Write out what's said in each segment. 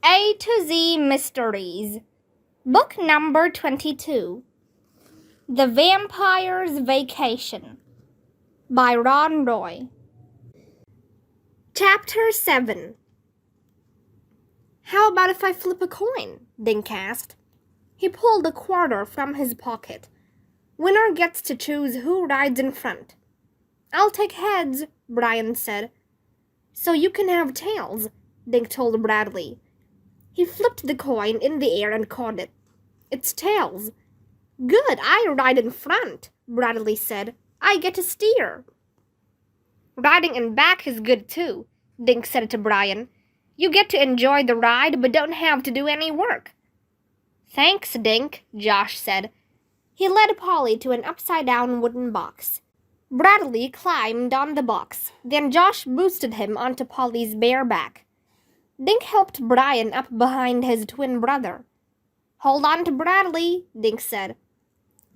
A to Z Mysteries, Book Number 22, The Vampire's Vacation, by Ron Roy. Chapter 7. How about if I flip a coin? Dink asked. He pulled a quarter from his pocket. Winner gets to choose who rides in front. I'll take heads, Brian said. So you can have tails, Dink told Bradley. He flipped the coin in the air and caught it. It's tails. Good, I ride in front, Bradley said. I get to steer. Riding in back is good too, Dink said to Brian. You get to enjoy the ride but don't have to do any work. Thanks, Dink, Josh said. He led Polly to an upside-down wooden box. Bradley climbed on the box. Then Josh boosted him onto Polly's bare back. Dink helped Brian up behind his twin brother. Hold on to Bradley, Dink said.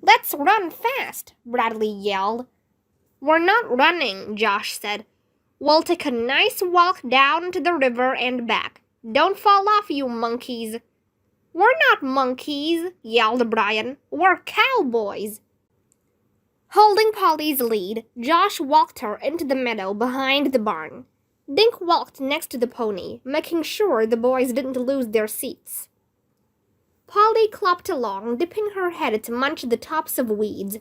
Let's run fast, Bradley yelled. We're not running, Josh said. We'll take a nice walk down to the river and back. Don't fall off, you monkeys. We're not monkeys, yelled Brian. We're cowboys. Holding Polly's lead, Josh walked her into the meadow behind the barn. Dink walked next to the pony, making sure the boys didn't lose their seats. Polly clopped along, dipping her head to munch the tops of weeds.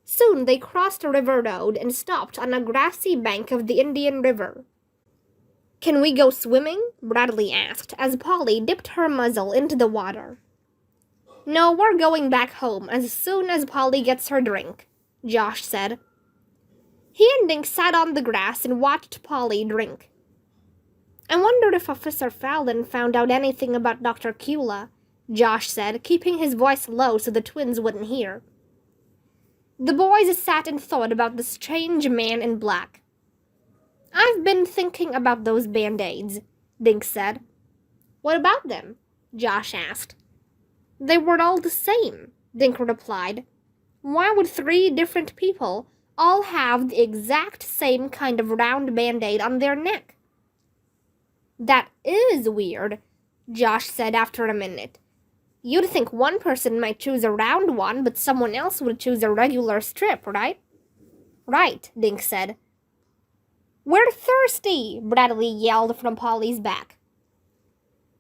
Soon they crossed a river road and stopped on a grassy bank of the Indian River. Can we go swimming? Bradley asked as Polly dipped her muzzle into the water. No, we're going back home as soon as Polly gets her drink, Josh said. He and Dink sat on the grass and watched Polly drink. I wonder if Officer Fallon found out anything about Dr. Cula, Josh said, keeping his voice low so the twins wouldn't hear. The boys sat and thought about the strange man in black. I've been thinking about those Band-Aids, Dink said. What about them? Josh asked. They were all the same, Dink replied. Why would 3 different people all have the exact same kind of round Band-Aid on their neck? That is weird, Josh said after a minute. You'd think one person might choose a round one, but someone else would choose a regular strip, right? Right, Dink said. We're thirsty, Bradley yelled from Polly's back.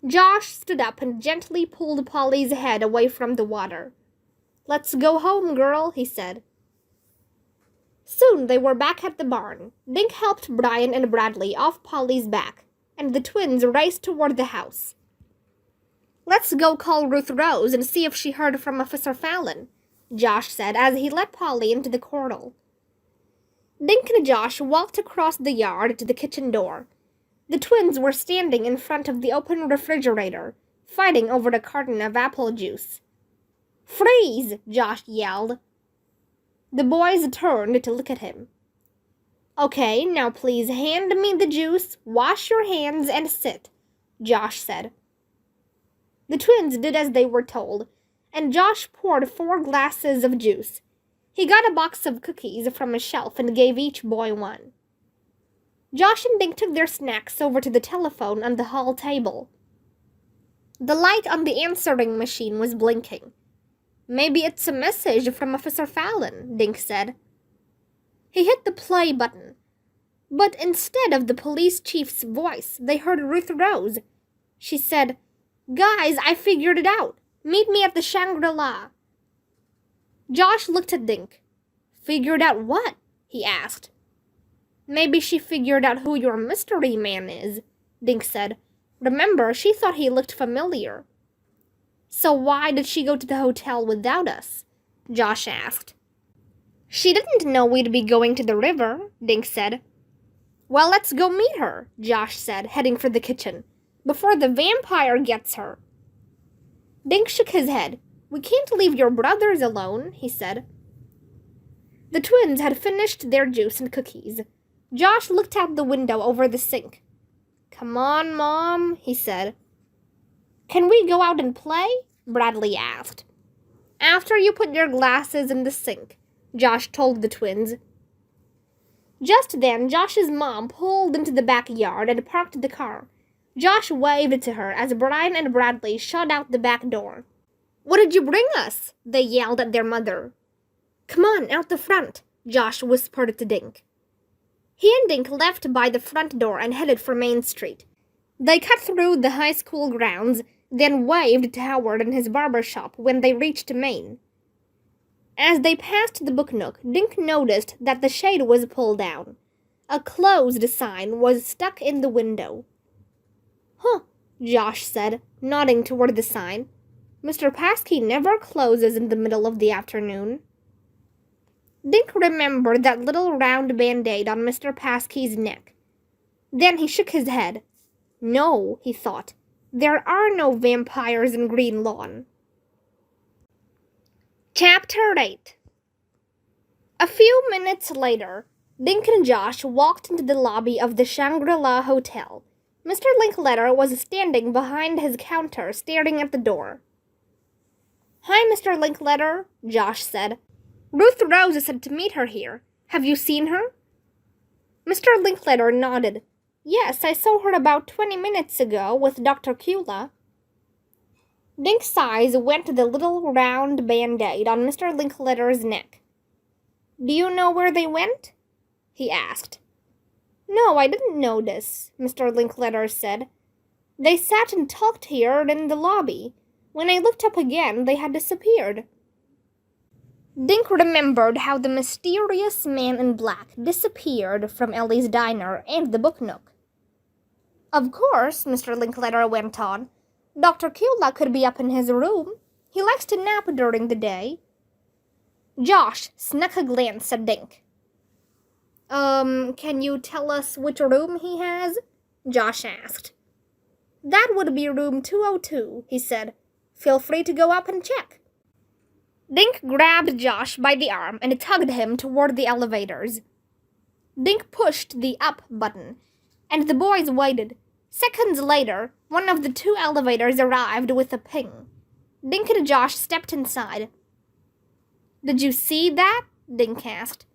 Josh stood up and gently pulled Polly's head away from the water. Let's go home, girl, he said. Soon they were back at the barn. Dink helped Brian and Bradley off Polly's back, and the twins raced toward the house. Let's go call Ruth Rose and see if she heard from Officer Fallon, Josh said as he let Polly into the corral. Dink and Josh walked across the yard to the kitchen door. The twins were standing in front of the open refrigerator, fighting over a carton of apple juice. Freeze! Josh yelled. The boys turned to look at him. Okay, now please hand me the juice, wash your hands, and sit, Josh said. The twins did as they were told, and Josh poured 4 glasses of juice. He got a box of cookies from a shelf and gave each boy one. Josh and Dink took their snacks over to the telephone on the hall table. The light on the answering machine was blinking. Maybe it's a message from Officer Fallon, Dink said. He hit the play button, but instead of the police chief's voice, they heard Ruth Rose. She said, Guys, I figured it out. Meet me at the Shangri-La. Josh looked at Dink. Figured out what? He asked. Maybe she figured out who your mystery man is, Dink said. Remember, she thought he looked familiar. So why did she go to the hotel without us? Josh asked. She didn't know we'd be going to the river, Dink said. Well, let's go meet her, Josh said, heading for the kitchen. Before the vampire gets her. Dink shook his head. We can't leave your brothers alone, he said. The twins had finished their juice and cookies. Josh looked out the window over the sink. Come on, Mom, he said. Can we go out and play? Bradley asked. After you put your glasses in the sink, Josh told the twins. Just then, Josh's mom pulled into the backyard and parked the car. Josh waved to her as Brian and Bradley shot out the back door. "What did you bring us?" they yelled at their mother. "Come on, out the front," Josh whispered to Dink. He and Dink left by the front door and headed for Main Street. They cut through the high school grounds, then waved to Howard in his barber shop when they reached Main. As they passed the book nook, Dink noticed that the shade was pulled down. A closed sign was stuck in the window. "Huh," Josh said, nodding toward the sign. "Mr. Paskey never closes in the middle of the afternoon." Dink remembered that little round band-aid on Mr. Paskey's neck. Then he shook his head. No, he thought, there are no vampires in Green Lawn. Chapter 8. A few minutes later, Dink and Josh walked into the lobby of the Shangri-La Hotel. Mr. Linkletter was standing behind his counter, staring at the door. "Hi, Mr. Linkletter," Josh said. "Ruth Rose said to meet her here. Have you seen her?" Mr. Linkletter nodded. "Yes, I saw her about 20 minutes ago with Dr. Cula." Dink's eyes went to the little round band-aid on Mr. Linkletter's neck. "Do you know where they went?" he asked. "No, I didn't notice," Mr. Linkletter said. "They sat and talked here in the lobby. When I looked up again, they had disappeared." Dink remembered how the mysterious man in black disappeared from Ellie's diner and the book nook. "Of course," Mr. Linkletter went on, "Dr. Cula could be up in his room. He likes to nap during the day." Josh snuck a glance at Dink. Can you tell us which room he has?" Josh asked. "That would be room 202, he said. "Feel free to go up and check." Dink grabbed Josh by the arm and tugged him toward the elevators. Dink pushed the up button, and the boys waited. Seconds later, one of the two elevators arrived with a ping. Dink and Josh stepped inside. "Did you see that?" Dink asked.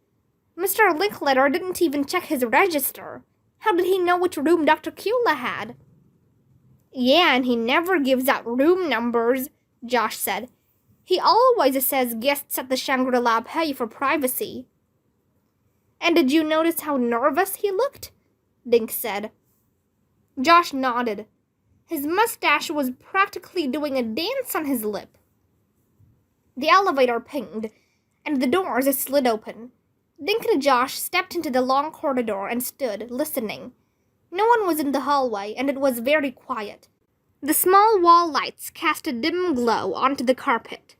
"Mr. Linkletter didn't even check his register. How did he know which room Dr. Cula had?" "Yeah, and he never gives out room numbers," Josh said. "He always says guests at the Shangri-La pay for privacy." "And did you notice how nervous he looked?" Dink said. Josh nodded. His mustache was practically doing a dance on his lip. The elevator pinged, and the doors slid open. Dink and Josh stepped into the long corridor and stood, listening. No one was in the hallway, and it was very quiet. The small wall lights cast a dim glow onto the carpet.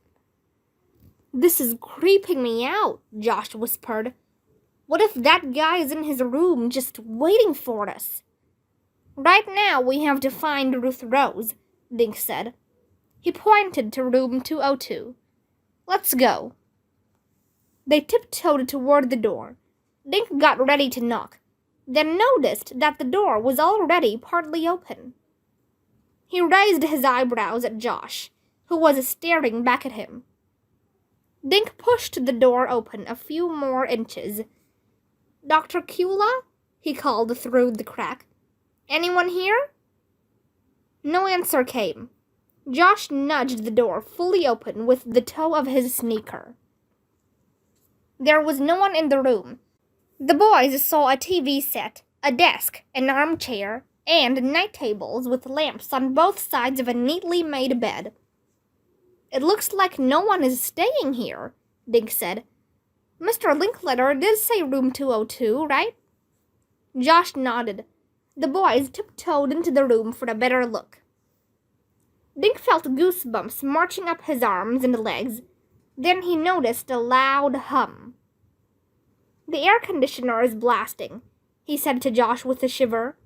"This is creeping me out," Josh whispered. "What if that guy is in his room just waiting for us?" "Right now we have to find Ruth Rose," Dink said. He pointed to room 202. "Let's go." They tiptoed toward the door. Dink got ready to knock, then noticed that the door was already partly open. He raised his eyebrows at Josh, who was staring back at him. Dink pushed the door open a few more inches. "Dr. Cula?" he called through the crack. "Anyone here?" No answer came. Josh nudged the door fully open with the toe of his sneaker. There was no one in the room. The boys saw a TV set, a desk, an armchair, and night tables with lamps on both sides of a neatly made bed. "It looks like no one is staying here," Dink said. "Mr. Linkletter did say room 202, right?" Josh nodded. The boys tiptoed into the room for a better look. Dink felt goosebumps marching up his arms and legs. Then he noticed a loud hum. "The air conditioner is blasting," he said to Josh with a shiver.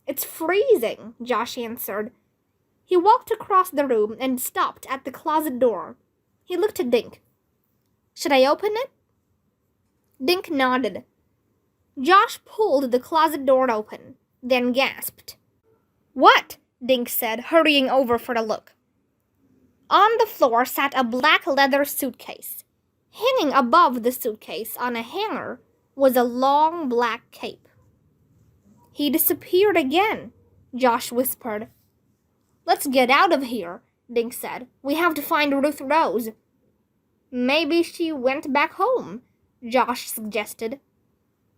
"It's freezing," Josh answered. He walked across the room and stopped at the closet door. He looked at Dink. "Should I open it?" Dink nodded. Josh pulled the closet door open, then gasped. "What?" Dink said, hurrying over for a look. On the floor sat a black leather suitcase. Hanging above the suitcase on a hanger was a long black cape. "He disappeared again," Josh whispered. Let's get out of here, Dink said. We have to find Ruth Rose. Maybe she went back home, Josh suggested.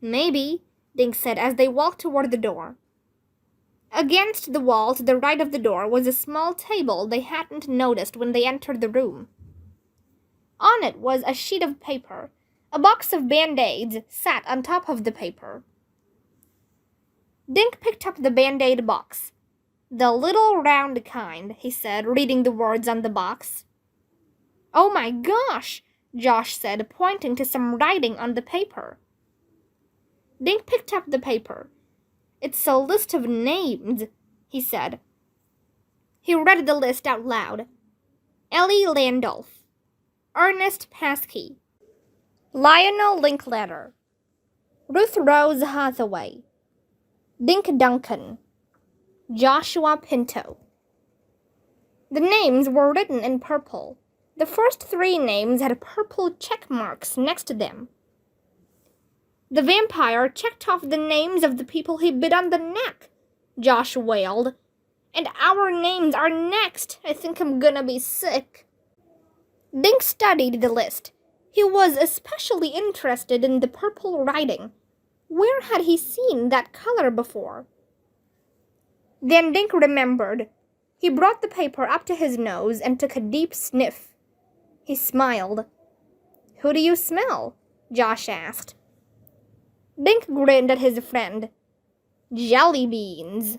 Maybe, Dink said as they walked toward the door. Against the wall to the right of the door was a small table they hadn't noticed when they entered the room. On it was a sheet of paper. A box of Band-Aids sat on top of the paper. Dink picked up the Band-Aid box. The little round kind, he said, reading the words on the box. Oh my gosh, Josh said, pointing to some writing on the paper. Dink picked up the paper. It's a list of names, he said. He read the list out loud. Ellie Landolph, Ernest Paskey, Lionel Linklater, Ruth Rose Hathaway, Dink Duncan, Joshua Pinto. The names were written in purple. The first 3 names had purple check marks next to them. The vampire checked off the names of the people he bit on the neck, Josh wailed. And our names are next. I think I'm gonna be sick. Dink studied the list. He was especially interested in the purple writing. Where had he seen that color before? Then Dink remembered. He brought the paper up to his nose and took a deep sniff. He smiled. Who do you smell? Josh asked. Dink grinned at his friend. Jelly beans.